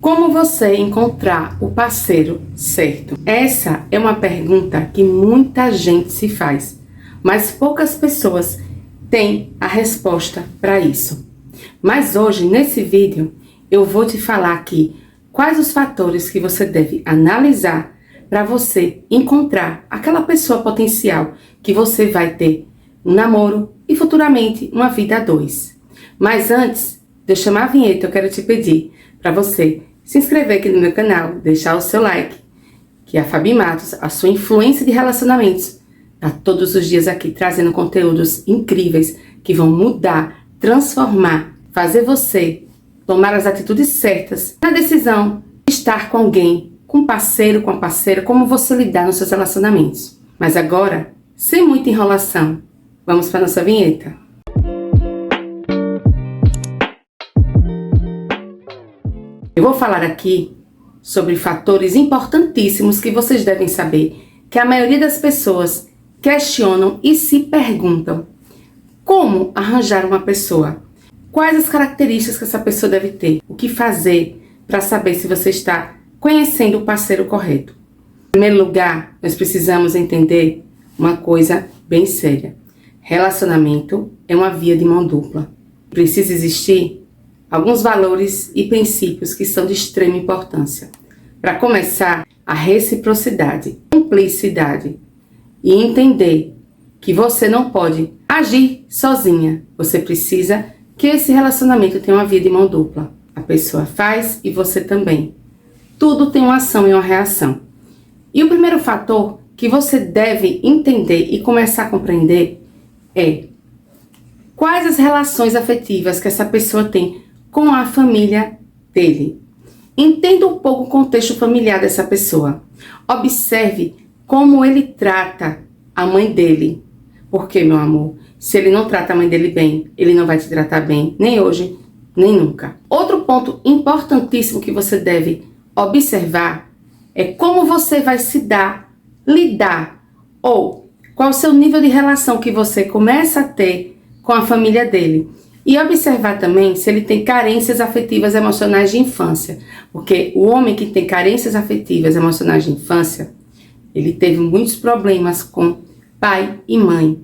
Como você encontrar o parceiro certo? Essa é uma pergunta que muita gente se faz, mas poucas pessoas têm a resposta para isso. Mas hoje, nesse vídeo, eu vou te falar aqui quais os fatores que você deve analisar para você encontrar aquela pessoa potencial que você vai ter um namoro e futuramente uma vida a dois. Mas antes de eu chamar a vinheta, eu quero te pedir para você se inscrever aqui no meu canal, deixar o seu like, que a Fabi Matos, a sua influência de relacionamentos, tá todos os dias aqui trazendo conteúdos incríveis que vão mudar, transformar, fazer você tomar as atitudes certas na decisão de estar com alguém, com um parceiro, com uma parceira, como você lidar nos seus relacionamentos. Mas agora, sem muita enrolação, vamos para nossa vinheta. Eu vou falar aqui sobre fatores importantíssimos que vocês devem saber, que a maioria das pessoas questionam e se perguntam: como arranjar uma pessoa? Quais as características que essa pessoa deve ter? O que fazer para saber se você está conhecendo o parceiro correto? Em primeiro lugar, nós precisamos entender uma coisa bem séria. Relacionamento é uma via de mão dupla. Precisa existir alguns valores e princípios que são de extrema importância. Para começar, a reciprocidade, cumplicidade e entender que você não pode agir sozinha. Você precisa que esse relacionamento tenha uma via de mão dupla. A pessoa faz e você também. Tudo tem uma ação e uma reação. E o primeiro fator que você deve entender e começar a compreender é quais as relações afetivas que essa pessoa tem com a família dele. Entenda um pouco o contexto familiar dessa pessoa. Observe como ele trata a mãe dele. Porque, meu amor, se ele não trata a mãe dele bem, ele não vai te tratar bem, nem hoje, nem nunca. Outro ponto importantíssimo que você deve observar é como você vai se lidar, ou qual o seu nível de relação que você começa a ter com a família dele. E observar também se ele tem carências afetivas emocionais de infância. Porque o homem que tem carências afetivas emocionais de infância, ele teve muitos problemas com pai e mãe.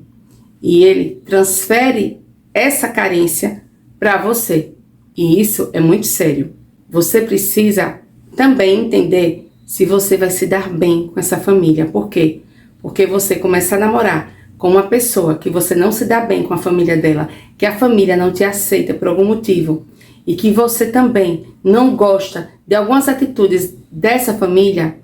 E ele transfere essa carência para você. E isso é muito sério. Você precisa também entender se você vai se dar bem com essa família. Por quê? Porque você começa a namorar com uma pessoa que você não se dá bem com a família dela, que a família não te aceita por algum motivo, e que você também não gosta de algumas atitudes dessa família,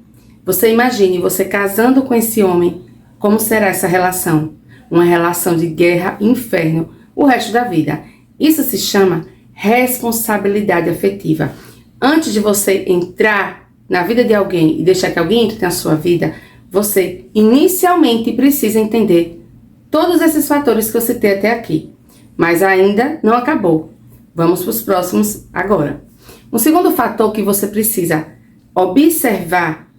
você imagine você casando com esse homem, como será essa relação? Uma relação de guerra e inferno o resto da vida. Isso se chama responsabilidade afetiva. Antes de você entrar na vida de alguém e deixar que alguém entre na sua vida, você inicialmente precisa entender todos esses fatores que eu citei até aqui. Mas ainda não acabou. Vamos para os próximos agora. Um segundo fator que você precisa observar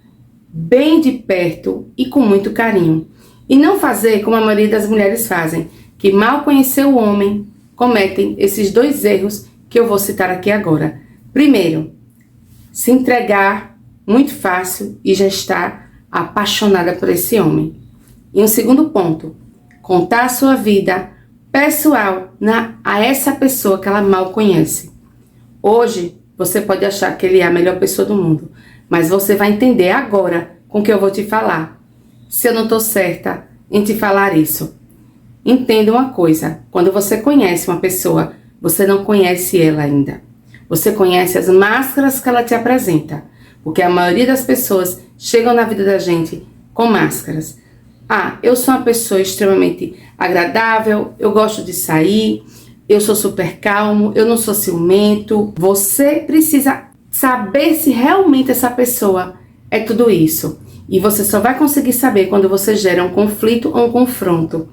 bem de perto e com muito carinho. E não fazer como a maioria das mulheres fazem, que mal conhecer o homem, cometem esses dois erros que eu vou citar aqui agora. Primeiro, se entregar muito fácil e já estar apaixonada por esse homem. E um segundo ponto, contar a sua vida pessoal a essa pessoa que ela mal conhece. Hoje, você pode achar que ele é a melhor pessoa do mundo, mas você vai entender agora com o que eu vou te falar, se eu não estou certa em te falar isso. Entenda uma coisa, quando você conhece uma pessoa, você não conhece ela ainda. Você conhece as máscaras que ela te apresenta, porque a maioria das pessoas chegam na vida da gente com máscaras. Ah, eu sou uma pessoa extremamente agradável, eu gosto de sair, eu sou super calmo, eu não sou ciumento. Você precisa saber se realmente essa pessoa é tudo isso. E você só vai conseguir saber quando você gera um conflito ou um confronto.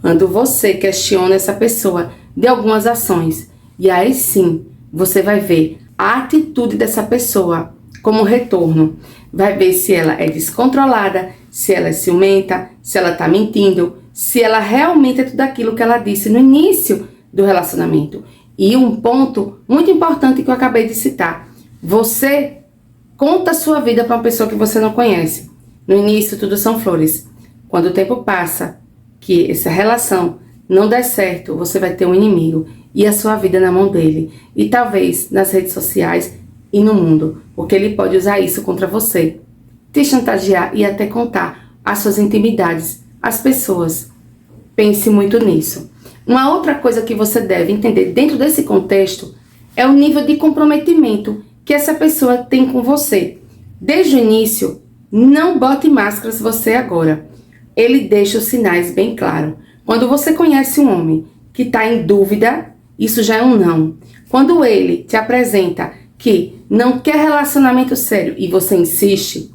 Quando você questiona essa pessoa de algumas ações. E aí sim, você vai ver a atitude dessa pessoa como retorno. Vai ver se ela é descontrolada, se ela é ciumenta, se ela está mentindo, se ela realmente é tudo aquilo que ela disse no início do relacionamento. E um ponto muito importante que eu acabei de citar. Você conta a sua vida para uma pessoa que você não conhece. No início tudo são flores. Quando o tempo passa, que essa relação não der certo, você vai ter um inimigo e a sua vida na mão dele. E talvez nas redes sociais e no mundo, porque ele pode usar isso contra você, te chantagear e até contar as suas intimidades às pessoas. Pense muito nisso. Uma outra coisa que você deve entender dentro desse contexto é o nível de comprometimento que essa pessoa tem com você. Desde o início, não bote máscaras você agora. Ele deixa os sinais bem claros. Quando você conhece um homem que está em dúvida, isso já é um não. Quando ele te apresenta que não quer relacionamento sério e você insiste,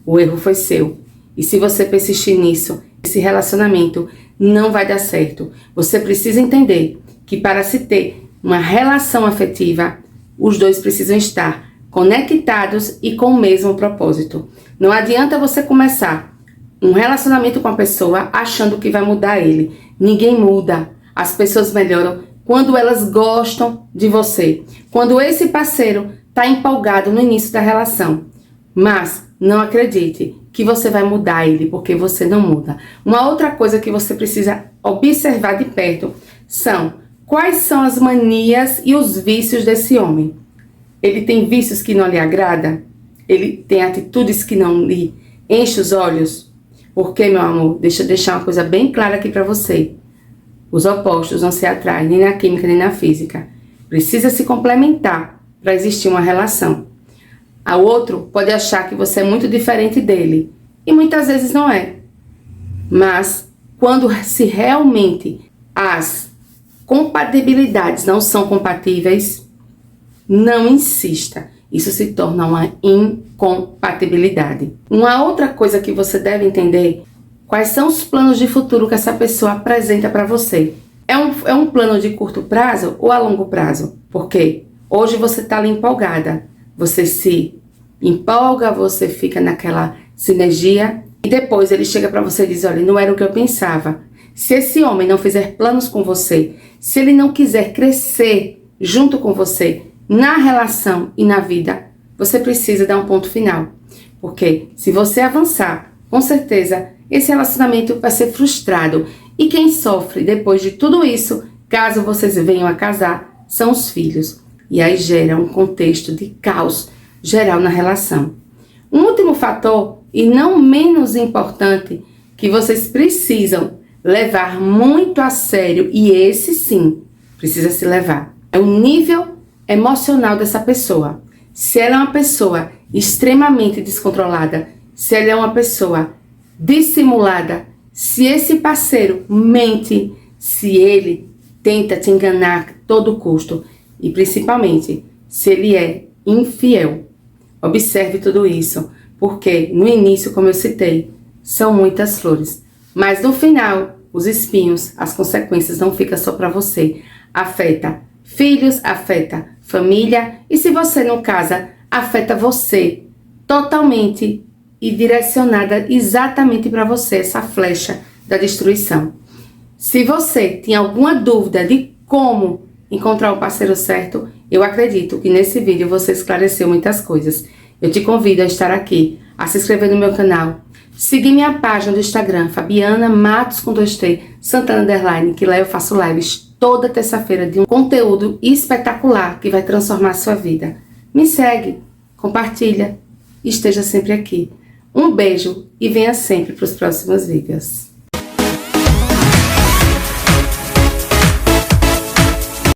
o erro foi seu. E se você persistir nisso, esse relacionamento não vai dar certo. Você precisa entender que para se ter uma relação afetiva, os dois precisam estar conectados e com o mesmo propósito. Não adianta você começar um relacionamento com a pessoa achando que vai mudar ele. Ninguém muda. As pessoas melhoram quando elas gostam de você. Quando esse parceiro está empolgado no início da relação. Mas não acredite que você vai mudar ele, porque você não muda. Uma outra coisa que você precisa observar de perto são quais são as manias e os vícios desse homem. Ele tem vícios que não lhe agradam? Ele tem atitudes que não lhe enchem os olhos? Porque, meu amor, deixa eu deixar uma coisa bem clara aqui para você. Os opostos não se atraem nem na química nem na física. Precisa se complementar para existir uma relação. O outro pode achar que você é muito diferente dele. E muitas vezes não é. Mas, quando se realmente as compatibilidades não são compatíveis, não insista. Isso se torna uma incompatibilidade. Uma outra coisa que você deve entender, quais são os planos de futuro que essa pessoa apresenta para você. É um plano de curto prazo ou a longo prazo? Porque hoje você está ali empolgada. Você se empolga, você fica naquela sinergia e depois ele chega para você e diz, olha, não era o que eu pensava. Se esse homem não fizer planos com você, se ele não quiser crescer junto com você, na relação e na vida, você precisa dar um ponto final. Porque se você avançar, com certeza, esse relacionamento vai ser frustrado. E quem sofre depois de tudo isso, caso vocês venham a casar, são os filhos. E aí gera um contexto de caos geral na relação. Um último fator, e não menos importante, que vocês precisam levar muito a sério, e esse sim, precisa se levar, é o nível emocional dessa pessoa. Se ela é uma pessoa extremamente descontrolada, se ela é uma pessoa dissimulada, se esse parceiro mente, se ele tenta te enganar a todo custo e principalmente se ele é infiel. Observe tudo isso, porque no início, como eu citei, são muitas flores, mas no final, os espinhos, as consequências não ficam só para você. Afeta filhos, afeta família e se você não casa, afeta você totalmente e direcionada exatamente para você essa flecha da destruição. Se você tem alguma dúvida de como encontrar o parceiro certo, eu acredito que nesse vídeo você esclareceu muitas coisas. Eu te convido a estar aqui, a se inscrever no meu canal, seguir minha página do Instagram, Fabiana Matos com 2T, Santana Underline, que lá eu faço lives toda terça-feira de um conteúdo espetacular que vai transformar a sua vida. Me segue, compartilha e esteja sempre aqui. Um beijo e venha sempre para os próximos vídeos.